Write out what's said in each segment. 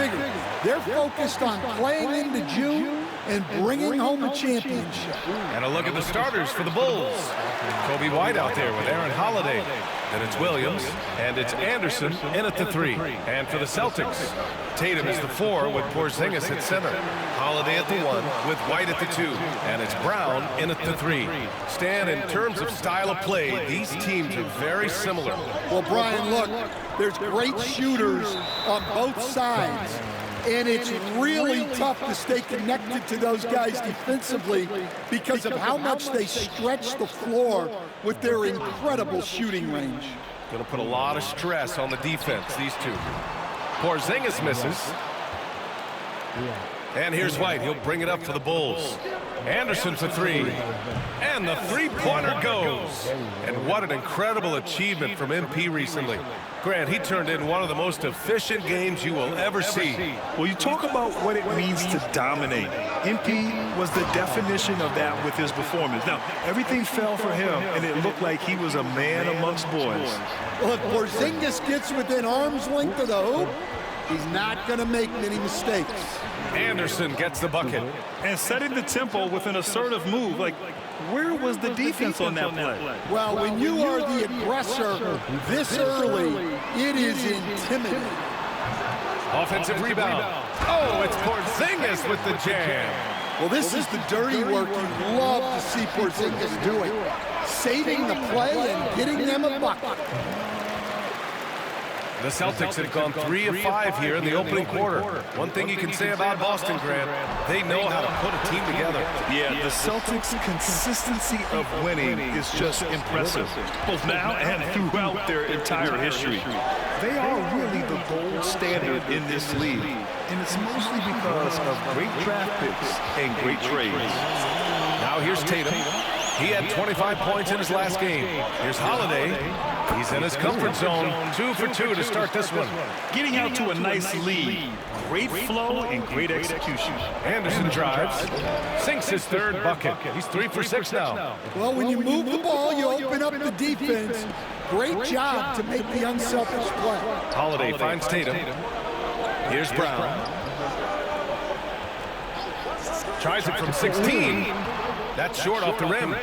figured. They're focused on playing into June and bringing home a championship. And a look at the starters for the Bulls. Kobe White out there with Aaron Holiday. Then it's Williams, and it's Anderson in at the 3. And for the Celtics, Tatum is the 4 with Porzingis at center. Holiday at the 1 with White at the 2. And it's Brown in at the 3. Stan, in terms of style of play, these teams are very similar. Well, Brian, look, there's great shooters on both sides. And it's really tough to stay connected to those guys defensively because of how much they stretch the floor with their incredible shooting range. Going to put a lot of stress on the defense, these two. Porzingis misses. And here's White. He'll bring it up for the Bulls. Anderson for 3. And the three-pointer goes. And what an incredible achievement from MP recently. Grant, he turned in one of the most efficient games you will ever see. Well, you talk about what it means to dominate. MP was the definition of that with his performance. Now, everything fell for him, and it looked like he was a man amongst boys. Well, if Porzingis gets within arm's length of the hoop, he's not going to make many mistakes. Anderson gets the bucket. And setting the tempo with an assertive move. Like, where was the defense on that play? Well, when you are the aggressor this early, it is intimidating. Offensive rebound. Oh, it's Porzingis with the jam. Well, this is the dirty work you love to see Porzingis doing. Saving the play and getting them a bucket. The Celtics have gone 3 of 5 here in the opening quarter. One thing you can say about Boston, Grant, they know how to put a team together. Yeah, the Celtics' consistency of winning is just impressive, both now and throughout their entire history. They are really the gold standard in this league, and it's mostly because of great draft picks and great trades. Now here's Tatum. He had 25 points in his last game. Here's Holiday. He's in his comfort zone. 2 for 2 to start this one. Getting out to a nice lead. Great flow and great execution. Anderson drives. Sinks his third bucket. He's 3 for 6 now. Well, when you move the ball, you open up the defense. Great job to make the unselfish play. Holiday finds Tatum. Here's Brown. Tries it from 16. That's short off the rim.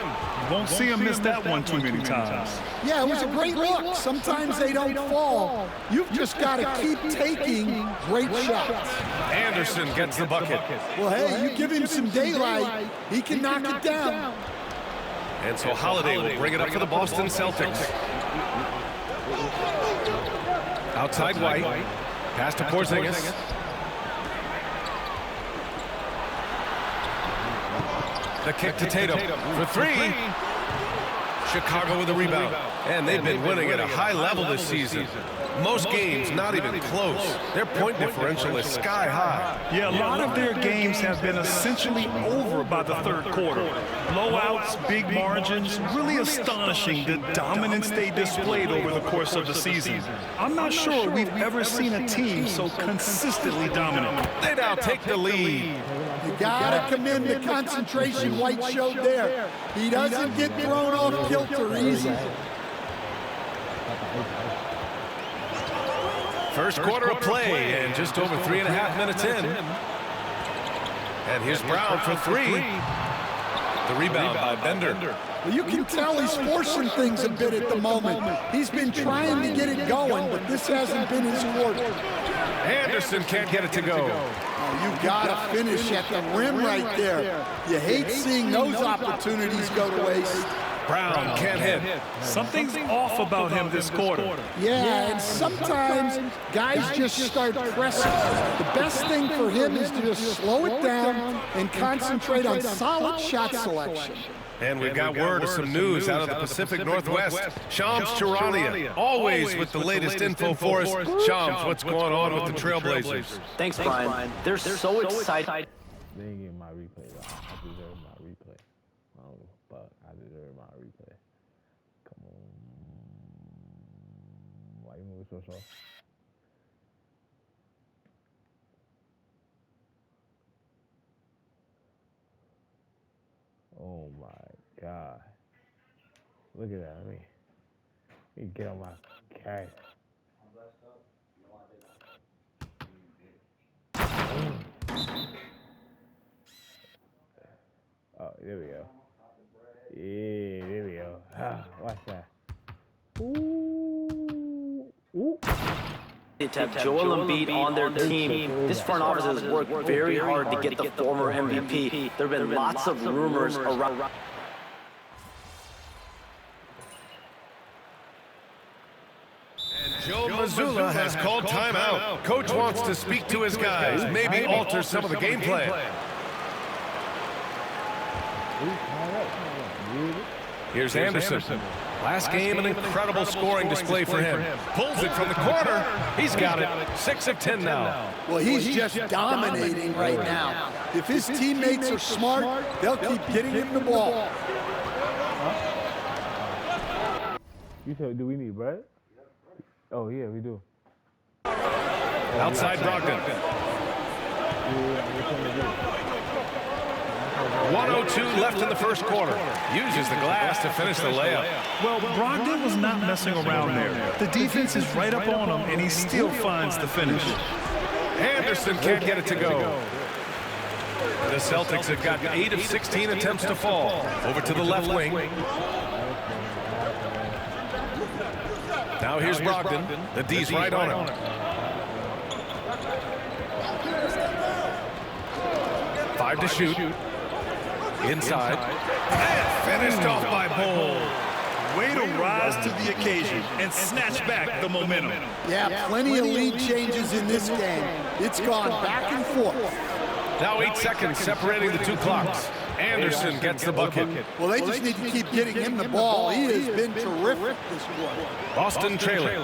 Won't see him miss that one too many times. Yeah, it was a great look. Sometimes they don't fall. You've just got to keep taking great shots. Anderson gets the bucket. Well, hey, you give him some daylight, he can knock it down. And so Holiday will bring it up for the Boston Celtics. Outside White. Pass to Porzingis. The kick to Tatum for 3. Chicago with a rebound. And they've been winning at a high level this season. Most games not even close. Their point differential is sky high. Yeah, a lot of their games have been essentially over by the third quarter. Blowouts, big margins, really astonishing the dominance they displayed over the course of the season. I'm not sure we've ever seen a team so consistently dominant. They now take the lead. You gotta commend the concentration White showed there. He doesn't get thrown off kilter easy. First quarter of play, and just over 3.5 minutes in. And here's Brown for 3. The rebound by Bender. Well, you can tell he's forcing things a bit at the moment. He's been trying to get it going, but this hasn't been his quarter. Anderson can't get it to go. You gotta finish at the rim right there. You hate seeing those opportunities go to waste. Brown can't hit. Something's off about him this quarter. Yeah, and sometimes guys just start pressing. The best thing for him is to just slow it down and concentrate on solid shot selection. And we've got word of some news out of the Pacific Northwest. Shams Charania, always with the latest info for us. Shams, what's going on with the Trailblazers? Thanks, Brian. They're so excited. They ain't getting my replay, though. I deserve my replay. I don't give a fuck. I deserve my replay. Come on. Why you moving so slow? Oh my God. Look at that. I mean, you get on my cash. There we go. Yeah, there we go. Watch that. Ooh. Ooh. To have Joel Embiid on their team, this front office has worked very hard to get the former MVP. There have been lots of rumors around. Joe Mazzulla has called timeout. Coach wants to speak to his guys, maybe alter some of the game plan. Here's Anderson. Last game, an incredible scoring display for him. Pulls it from the corner. He's got it. 6 of 10 now. Well, he's just dominating right now. If his teammates are smart, they'll keep getting him the ball. You said, do we need bread? Oh, yeah, we do. Outside Brogdon. 1:02 left in the first quarter. Uses the glass to finish the layup. Well, Brogdon was not messing around there. The defense is right up on him, and he still finds the finish. Anderson can't get it to go. The Celtics have gotten 8 of 16 attempts to fall. Over to the left wing. Now here's Brogdon. The D's right on him. Five to shoot. Inside. And finished off by Bol. Way to rise to the occasion and snatch back the momentum. Yeah, plenty of lead changes in this game. It's gone back and forth. Now 8 seconds separating the two clocks. Anderson gets the bucket. Well, they just need to keep getting him the ball. He has been terrific this quarter. Boston trailing.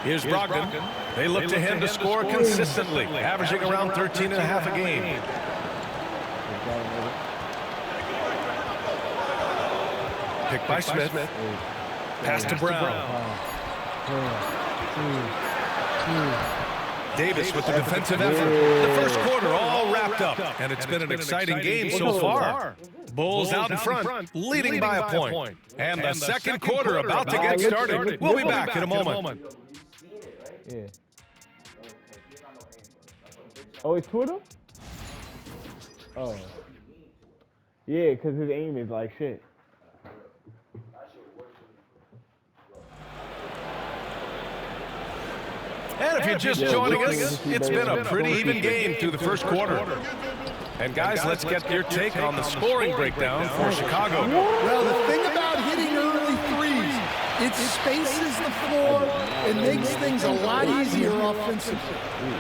Here's Brogdon. They look to him to score consistently, averaging around 13 and a half a game. Picked by Smith. Pass to Brown. Davis with the defensive effort. The first quarter all wrapped up, and it's been an exciting game so far. Bulls out in front, leading by a point. And the second quarter about to get started. We'll be back in a moment. Yeah. Oh, it's Twitter? Oh. Yeah, because his aim is like shit. And if you're just joining us, it's been a pretty even game through the first quarter. And guys, let's get your take on the scoring breakdown for Chicago. Well, the thing about hitting early threes, it spaces the floor and makes things a lot easier offensively.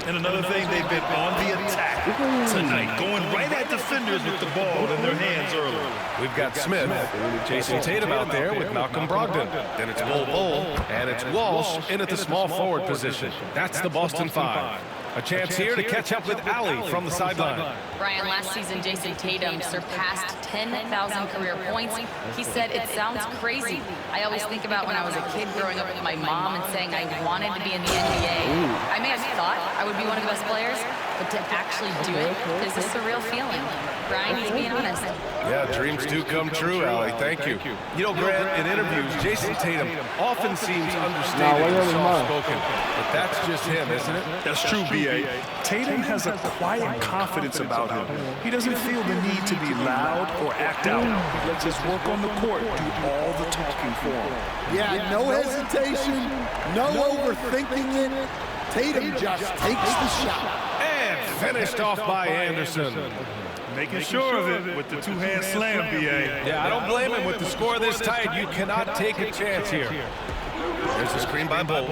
And another thing, they've been on the attack tonight, going right at defenders with the ball in their hands early. We've got Smith, Jason Tatum out there with Malcolm Brogdon. Then it's Bol, and it's Walsh in at the small forward position. That's the Boston Five. A chance here to catch up with Allie from the sideline. Brian, last season, Jason Tatum surpassed 10,000 career points. He said, it sounds crazy. I always think about when I was a kid growing up with my mom and saying I wanted to be in the NBA. I may have thought I would be one of the best players, but to actually do it is a surreal feeling. Brian, he's being honest. Yeah, dreams do come true, Allie. Thank you. You know, Grant, in interviews, Jason Tatum often seems understated and soft-spoken. But that's just him, isn't it? That's true, B.A. Tatum has a quiet confidence about him. He doesn't feel the need to be loud or act out. He lets his work on the court do all the talking for him. Yeah, no hesitation, no overthinking it. Tatum just takes the shot. And finished off by Anderson. Making sure of it with the two-hand slam, B.A. Yeah, I don't blame him. With the score this tight, you cannot take a chance here. There's the screen by Bol.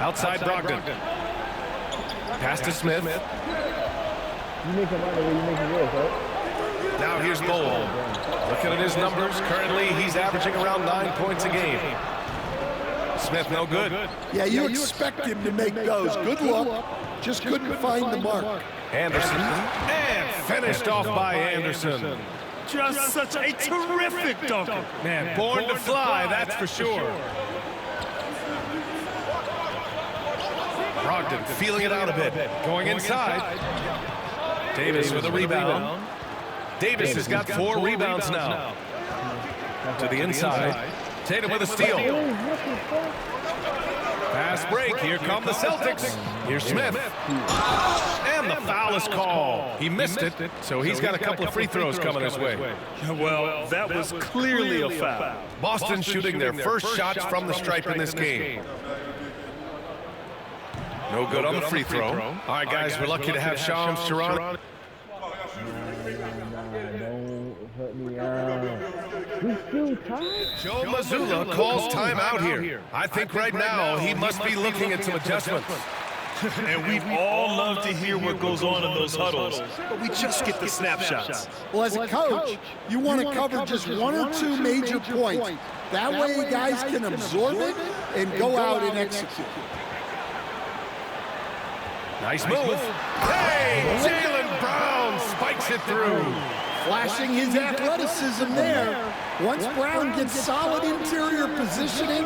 Outside Brogdon. Pass to Smith. You make him out the way you make it yours, right? Now here's Bol. Looking at his numbers, currently he's averaging around 9 points a game. Smith no good. Yeah, you expect him to make those. Good luck. Just couldn't find the mark. Anderson. And finished off by Anderson. Just such a terrific dunker. Man, born to fly, that's for sure. Brogdon feeling it out a bit. Going inside. Davis with a rebound. Davis has got 4 rebounds now. To the inside. Tatum with a steal. Fast break. Here come the Celtics. Here's Smith. And the foul is called. He missed it, so he's got a couple of free throws coming his way. Well, that was clearly a foul. Boston shooting their first shots from the stripe in this game. No good on the free throw. All right, guys, we're lucky to have Shams Charania. Don't hurt me out. We still tied? Joe Mazzulla calls timeout here. I think right now he must be looking at some adjustments. And we'd all love to hear what goes on in those huddles, but we just get the snapshots. Well, as a coach, you want to cover just one or two major points. That way guys can absorb it and go out and execute. Nice move. Hey, Jaylen Brown spikes it through. Flashing his athleticism there. Once Brown gets solid interior positioning,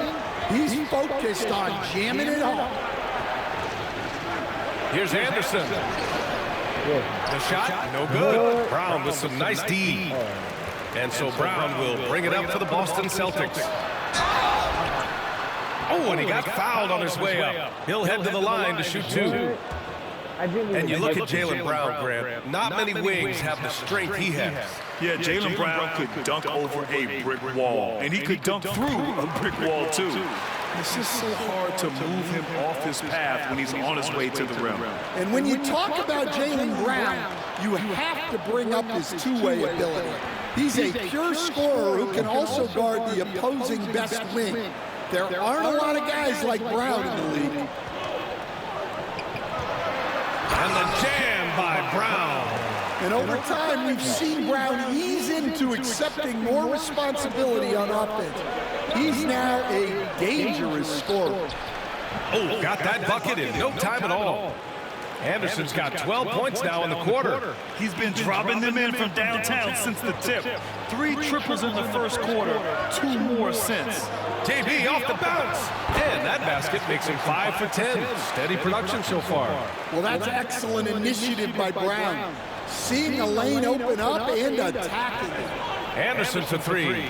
he's focused on jamming it home. Here's Anderson. The shot, no good. Brown with some nice D. And so Brown will bring it up for the Boston Celtics. Oh, and he got fouled on his way up. He'll head to the line to shoot two. And you look at Jaylen Brown, Grant. Not many wings have the strength he has. Yeah, Jaylen Brown could dunk over a brick wall, and he could dunk through a brick wall, too. It's just so hard to move him off his path when he's on his way to the rim. And when you talk about Jaylen Brown, you have to bring up his two-way ability. He's a pure scorer who can also guard the opposing best wing. There aren't a lot of guys like Brown in the league. And the jam by Brown. And over time, we've seen Brown ease into accepting more responsibility on offense. He's now a dangerous scorer. Oh, got that bucket in no time at all. Anderson's got 12 points now in the quarter. He's been dropping them in from downtown since the tip. 3 triples in the first quarter, 2 more since. JB off the bounce. And that basket makes him 5 for 10. Steady production so far. Well, that's excellent initiative by Brown. Seeing a lane open up and attacking it. Anderson for 3.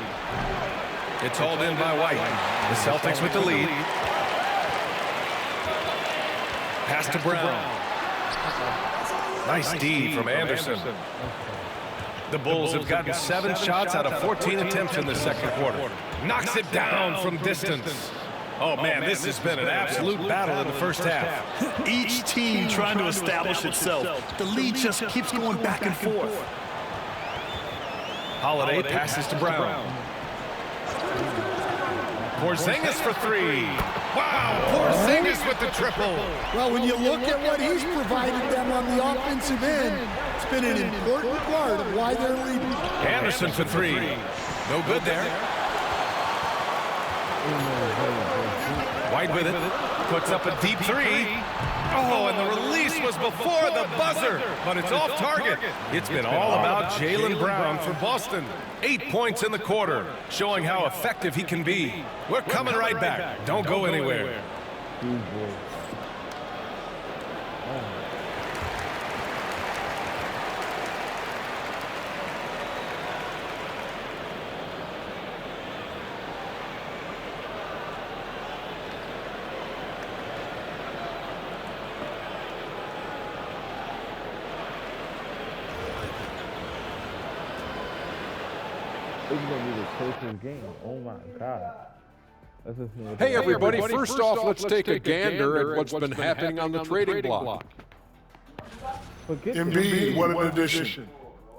It's hauled in by White. The Celtics with the lead. Pass to Brown. Nice D from Anderson. The Bulls have gotten 7 shots out of 14 attempts in the second quarter. Knocks it down from distance. Oh, man, this has been an absolute battle in the first half. Each team trying to establish itself. The lead just keeps going back and forth. Holiday passes to Brown. Porzingis for 3. Wow, Porzingis with the triple. Well, when you look at what he's provided them on the offensive end, it's been an important part of why they're leading. Anderson for 3. No good there. White with it. Puts up a deep 3. Oh, and the release was before the buzzer, but it's off target. It's been all about Jaylen Brown for Boston. 8 points in the quarter, showing how effective he can be. We're coming right back. Don't go anywhere. It's gonna be the closest game. Oh my God. Hey everybody, first off, let's take a gander at what's been happening on the trading block. Embiid, what an addition.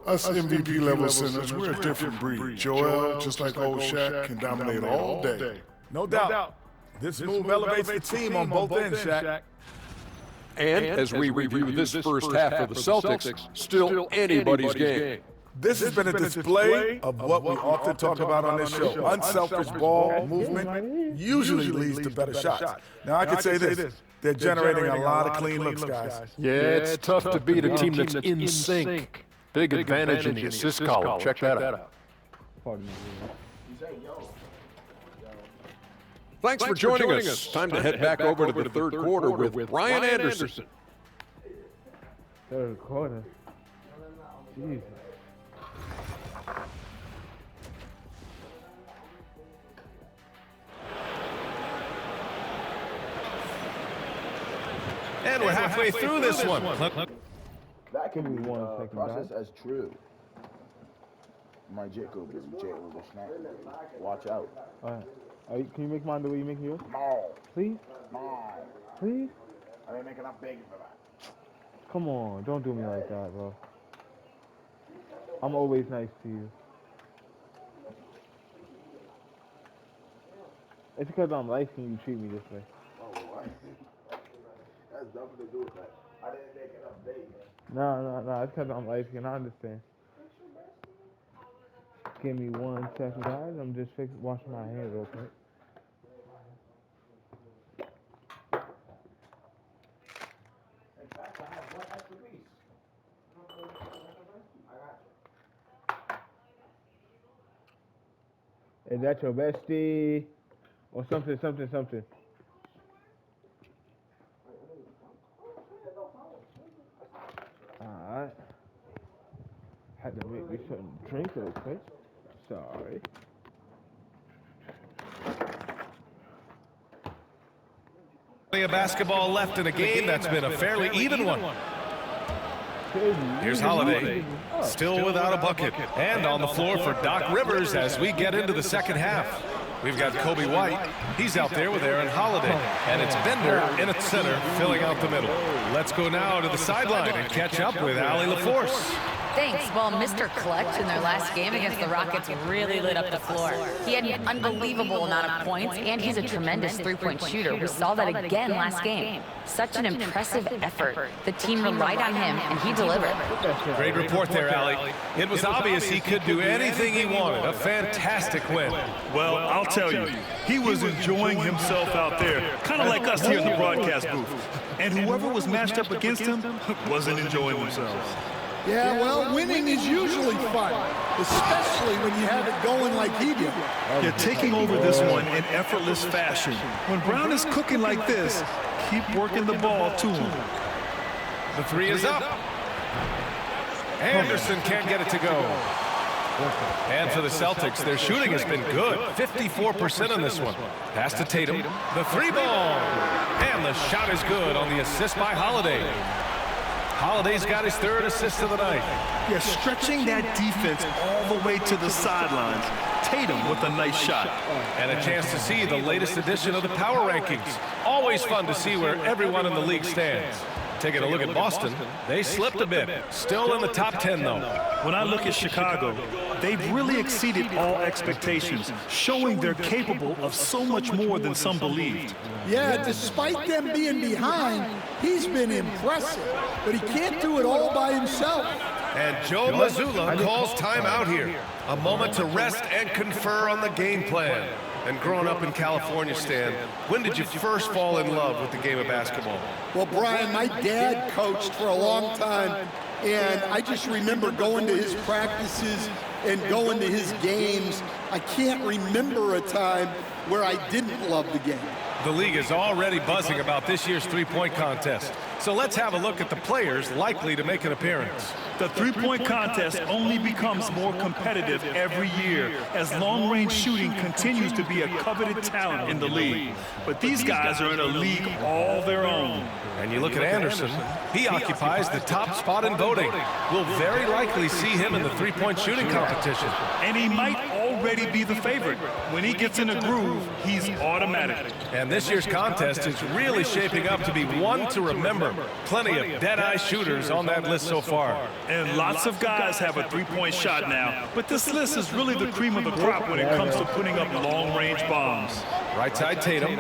Us MVP level centers, we're a different breed. Joel, just like old Shaq, can dominate all day. No doubt. This move elevates the team on both ends, Shaq. And as we review this first half of the Celtics, still anybody's game. This has been a display of what we often talk about on this show. Unselfish ball movement usually leads to better shots. Now, I can say this. They're generating a lot of clean looks, guys. Yeah, it's tough to beat a team that's in sync. Big advantage in the assist column. Check that out. Thanks for joining us. Time to head back over to the third quarter with Ryan Anderson. Third quarter. Jesus. And we're halfway through this one. That can be one second process as true. My Jacob is Jacob the snack. Watch out. Alright. Can you make mine the way you make yours? No. Please? No. Please? I didn't make enough bacon for that. Come on, don't do me like that, bro. I'm always nice to you. It's because I'm light-skinned you treat me this way. Oh, what? That's nothing to do with that. I didn't make enough bacon. No, it's because I'm light-skinned, I understand. Give me 1 second, guys. I'm just washing my hands real quick. Is that your bestie? Or something? Alright. Had to make me something to drink real quick. Sorry. Plenty of basketball left in a game that's been a fairly even one. Here's Holiday, still without a bucket. And on the floor for Doc Rivers as we get into the second half. We've got Coby White. He's out there with Aaron Holiday. And it's Bender in at center, filling out the middle. Let's go now to the sideline and catch up with Allie LaForce. Thanks. Well, Mr. Clutch in their last game against the Rockets really lit up the floor. He had an unbelievable amount of points, and he's a tremendous three-point shooter. We saw that again last game. Such an impressive effort. The team relied on him, and he delivered. Great report there, Allie. It was obvious he could do anything he wanted. A fantastic win. Well, I'll tell you, he was enjoying himself out there, kind of like us here in the broadcast booth. And whoever was matched up against him wasn't enjoying themselves. Yeah, well, winning is usually fun, especially when you have it going like he did. Yeah, taking over this one in effortless fashion. When Brown is cooking like this, keep working the ball to him. The three is up. Anderson can't get it to go. And for the Celtics, their shooting has been good. 54% on this one. Pass to Tatum. The three ball. And the shot is good on the assist by Holiday. Holiday's got his third assist of the night. Yeah, stretching that defense all the way to the sidelines. Tatum with a nice shot. And a chance to see the latest edition of the power rankings. Always fun to see where everyone in the league stands. Taking a look at Boston, they slipped a bit. Still in the top 10, though. When I look at Chicago, they've really exceeded all expectations, showing they're capable of so much more than some believed. Yeah, despite them being behind, he's been impressive, but he can't do it all by himself. And Joe Mazzulla calls timeout here. A moment to rest and confer on the game plan. And growing up in California, Stan, when did you first fall in love with the game of basketball? Well, Brian, my dad coached for a long time, and I just remember going to his practices and going to his games. I can't remember a time where I didn't love the game. The league is already buzzing about this year's three-point contest. So let's have a look at the players likely to make an appearance. The three-point contest only becomes more competitive every year as long-range shooting continues to be a coveted talent in the league. But these guys are in a league all their own. And you look at Anderson, he occupies the top spot in voting. We'll very likely see him in the three-point shooting competition. And he might already be the favorite. When he gets in a groove, he's automatic. And this year's contest is really shaping up to be one to remember. Plenty of dead-eye shooters on that list so far. And lots of guys have a three-point shot now. But this list is really the cream of the crop when it comes to putting up long-range bombs. Right side Tatum.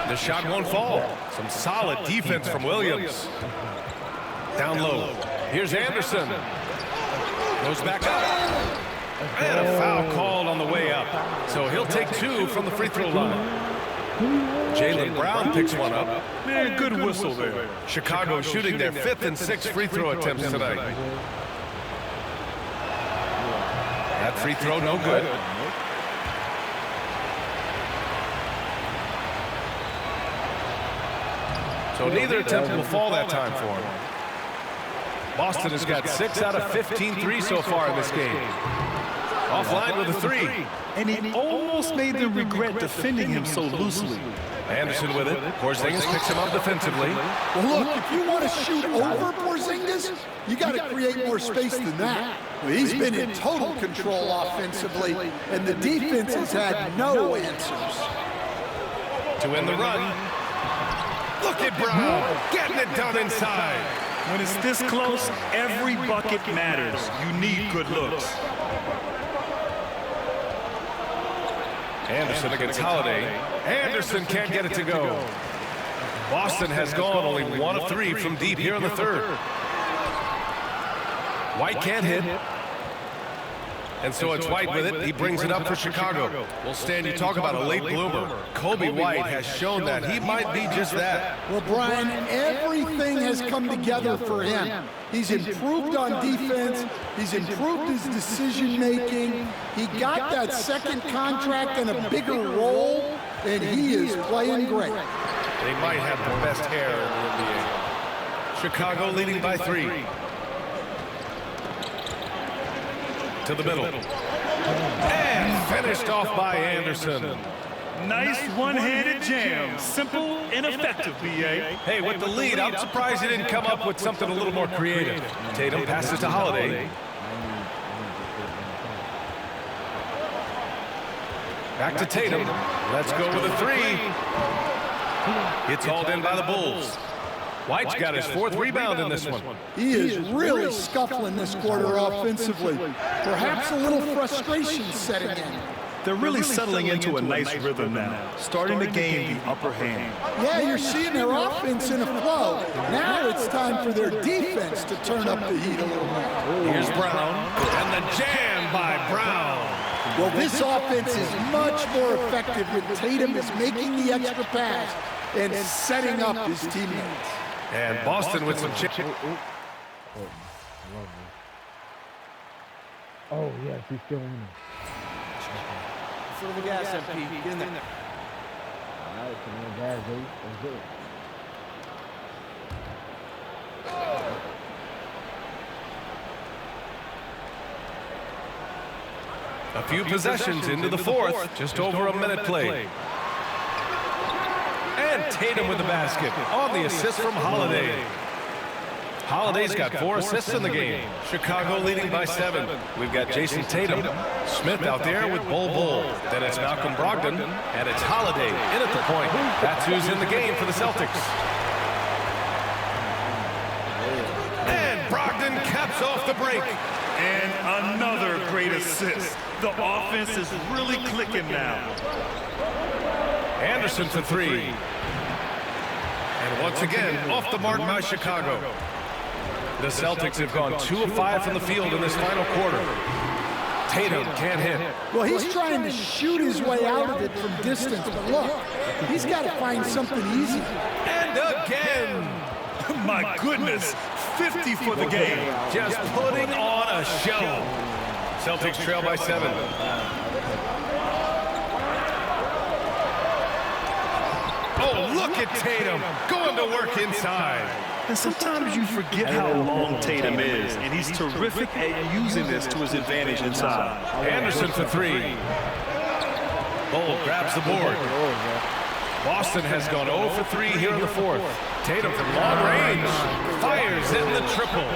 The shot won't fall. Some solid defense from Williams. Down low. Here's Anderson. Goes back up. And a foul called on the way up. So he'll take two from the free throw line. Jaylen Brown picks one up. Man, good whistle there. Chicago shooting their fifth and sixth free throw attempts tonight. That free throw no good. So neither attempt will fall that time for him. Boston has got 6 out of 15 threes so far in this game. Offline with a three. And he almost made them regret defending him so loosely. Anderson with it. Porzingis picks him up defensively. Well, look, if you want to shoot over Porzingis, you got to create more space than that. Well, he's been in total control offensively, and the defense has had no answers. To win the run. Look at Brown getting it done inside. When it's this close, every bucket matters. You need good looks. Anderson against Holiday. Anderson can't get it to go. Boston has gone only 1 of 3 from deep here in the third. White can't hit. And so it's White with it. He brings it up for Chicago. Well, Stan, you talk about a late bloomer. Kobe White has shown that he might be just that. Well, Brian, everything has come together for him. He's improved on defense. He's improved his decision-making. He got that second contract and a bigger role, and he is playing great. They might have the best hair in the NBA. Chicago leading by 3. To the middle. And finished off by Anderson. Nice one-handed jam. Simple and effective, B.A. Hey, with the lead, I'm surprised he didn't come up with something a little more creative. Tatum passes to Holiday. Back to Tatum. Let's go with a 3. It's hauled in by the Bulls. White's got his 4th rebound in this one. He is really scuffling this quarter offensively. Perhaps a little frustration setting in. They're really settling into a nice rhythm now, starting to gain the upper hand. Yeah, you're seeing their offense in a flow. Now it's time for their defense to turn up the heat a little more. Here's Brown, and the jam by Brown. Well, this offense is much more effective when Tatum is making the extra pass and setting up his teammates. And Boston with some chip. Oh, yes, he's still in there. Fill the gas, MP. Get in there. All right, come on, guys, baby. Let's do it. A few possessions into the 4th, just over a minute played. And Tatum with the basket on the assist from Holiday. Holiday's got 4 assists in the game. Chicago leading by 7. We've got Jason Tatum. Smith out there with Bull. Then it's Malcolm Brogdon, and it's Holiday in at the point. That's who's in the game for the Celtics. And Brogdon caps off the break. And another great assist. The offense is really clicking now. Anderson for 3. And once again, off the mark by Chicago. The Celtics have gone 2 of 5 from the field in this final quarter. Tatum can't hit. Well, he's trying to shoot his way out of it from distance, but look, he's got to find something easy. And again. My goodness, 50 for the game. Just putting on a show. Celtics trail by 7. Oh, look at Tatum going to work inside. And sometimes you forget how long Tatum is, and he's terrific at using this to his advantage inside. Anderson for 3. Bull grabs the board. Boston has gone 0 for 3 here in the 4th. Tatum from long range fires in the triple.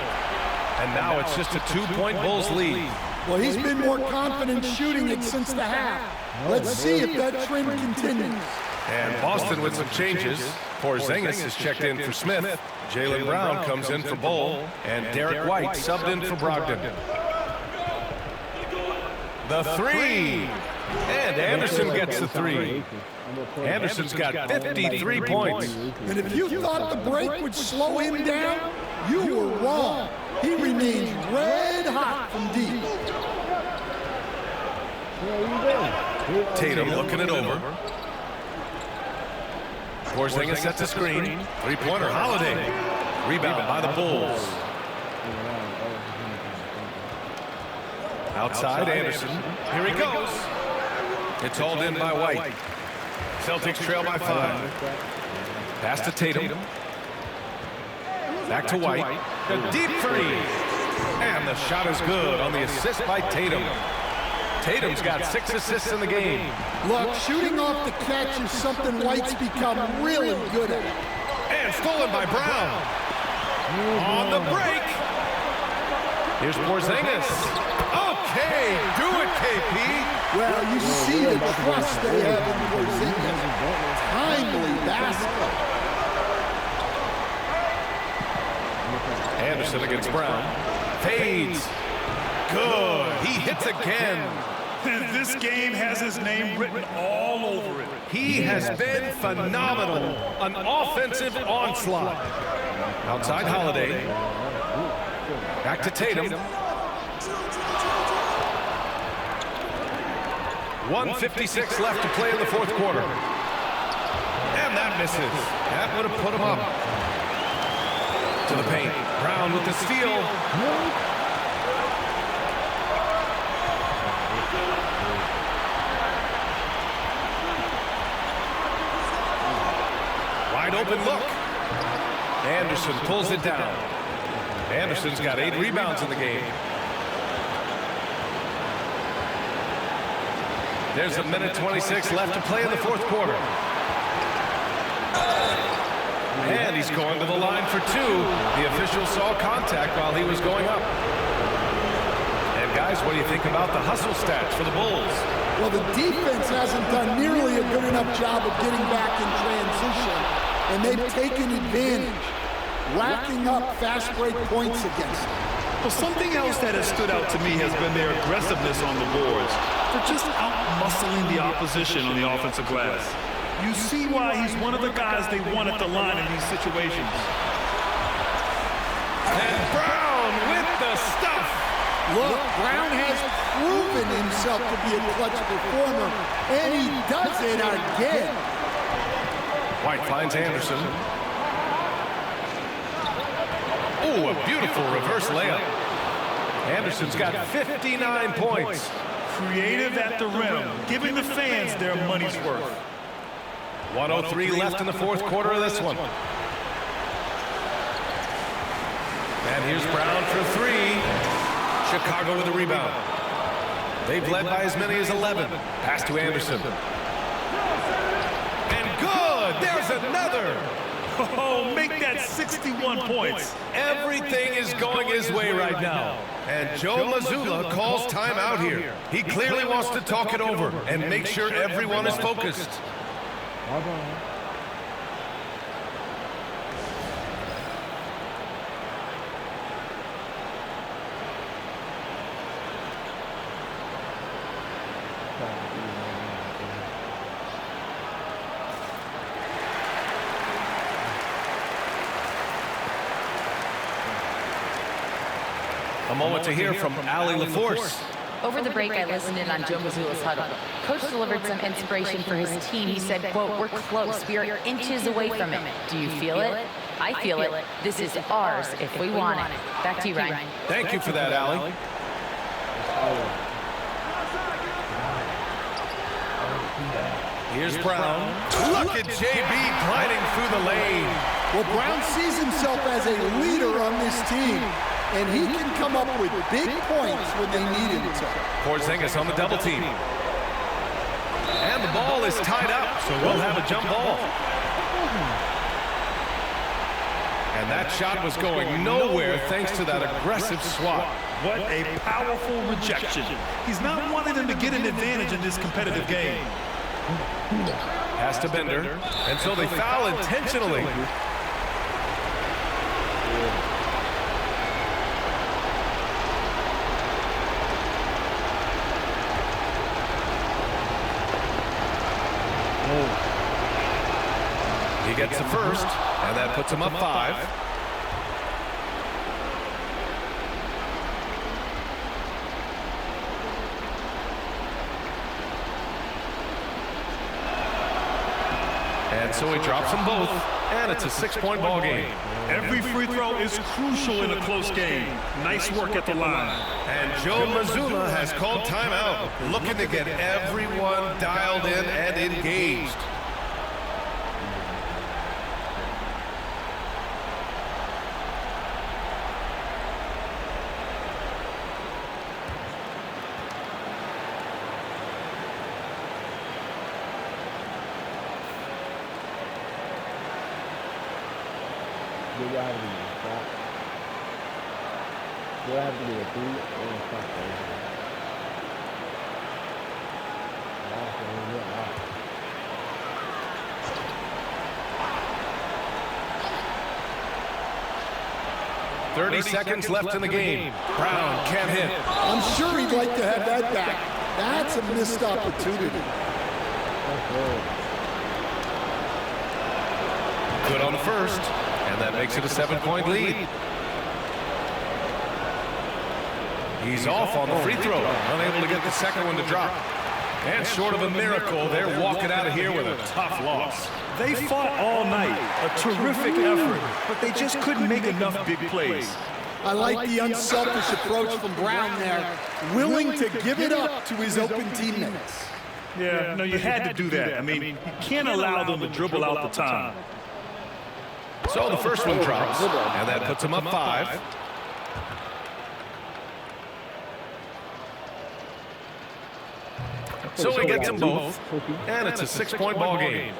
And now it's just a 2-point Bulls lead. Well, he's been more confident shooting it since the half. Let's see if that trend continues. And Boston with some changes. Porzingis is checked in for Smith. Jaylen Brown comes in for Bull. And Derek White subbed in for Brogdon. The 3. And Anderson gets the 3. Anderson's got 53 points. And if you thought the break would slow him down, you were wrong. He remains red hot from deep. Tatum looking it over. Porzingis sets a screen. 3-pointer Holiday. Rebound by the Bulls. Outside Anderson. Here he goes. It's hauled in by White. Celtics trail by 5. Pass to Tatum. Back to White. The deep 3. And the shot is good on the assist by Tatum. Tatum's got 6 assists in the game. Look, shooting off the catch is something White's become really good at. And stolen by Brown. On the break. Here's Porzingis. Okay, do it, KP. Well, you see the trust they have in Porzingis. Timely basket. Anderson against Brown. Fades. Good. He hits again. This game has his name written all over it. He has been phenomenal. An offensive onslaught. Outside Holiday. Back to Tatum. 1:56 left to play in the fourth quarter. And that misses. That would have put him up. To the paint. Brown with the steal. Wide open look. Anderson pulls it down. Anderson's got 8 rebounds in the game. There's a minute 26 left to play in the fourth quarter. And he's going to the line for 2. The official saw contact while he was going up. And guys, what do you think about the hustle stats for the Bulls? Well, the defense hasn't done nearly a good enough job of getting back in transition, and they've taken advantage, racking up fast break points against them. Well, something else that has stood out to me has been their aggressiveness on the boards. They're just out-muscling the opposition on the offensive glass. You see why he's one of the guys they want at the line in these situations. And Brown with the stuff. Look, Brown has proven himself to be a clutch performer, and he does it again. White finds Anderson. Oh, a beautiful reverse layup. Anderson's got 59 points. Creative at the rim, giving the fans their money's worth. 1:03 left in the fourth quarter of this one. And here's Brown for 3. Chicago with a rebound. They've led by as many as 11. Pass to Anderson. And good! There's another! Oh, make that 61 points. Everything is going his way right now. And Joe Mazzulla calls timeout here. He clearly wants to talk it over and make sure everyone is focused. A moment to hear from Allie LaForce. Over the break, I listened in on Joe Mazzulla's huddle. Coach delivered some inspiration for his team. He said, quote, "We're close. We are inches away from it. Do you feel it? I feel it. This is ours if we want it." Back to you, Ryan. Thank you for that, Allie. Here's Brown. Look at JB gliding through the lane. Well, Brown sees himself as a leader on this team, and he can come up with big points when they need him to. Porzingis on the double team. And the ball is tied up, so we'll have a jump ball. And that shot was going nowhere thanks to that aggressive swat. What a powerful rejection. He's not wanting them to get an advantage in this competitive game. Pass to Bender, and so they foul intentionally. He gets the first, and that puts him up 5. And so he drops them both, and it's a 6-point ball game. Every free throw is crucial in a close game. Nice work at the line. And Joe Mazzulla has called timeout, looking to get everyone dialed in and engaged. Good have to be a shot. Good have to be a 3 and a shot. 30 seconds left in the game. Brown can't hit. I'm sure he'd like to have that back. That's a missed opportunity. Good on the first, and that makes it a 7-point lead. He's off on the free throw, unable to get the second one to drop. And short of a miracle, they're walking out of here with a tough loss. They fought all night, a terrific effort, but they just couldn't make enough big plays. I like the unselfish approach from Brown there, willing to give it up to his open teammates. Yeah, no, you had to do that. I mean, you can't allow them to dribble out the time. So the first one drops, and that puts him up 5. So he gets them both, and it's a 6-point ball game.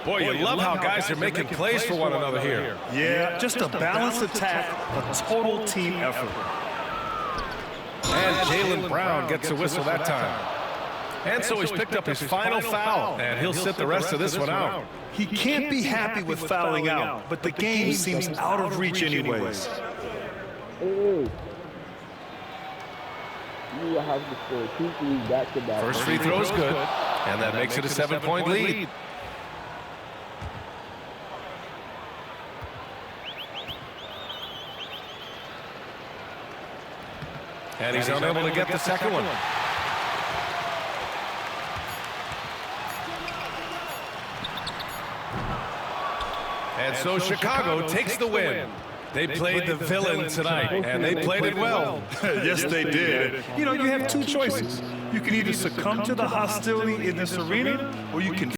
Boy, you love how guys are making plays for one another here. Yeah, just a balanced attack, a total team effort. And Jaylen Brown gets a whistle that time. And so he's picked up his final foul, and he'll sit the rest of this one out. He can't be happy with fouling out, but the game seems out of reach anyways. You have to score 2 3 back-to-back. First free throw is good, and that makes it a 7-point lead. And he's unable to get the second one. And so Chicago takes the win. They played the villain tonight, and they played it well. Yes, they did. You know, you have 2 choices. You can either succumb to the hostility in this arena, or you can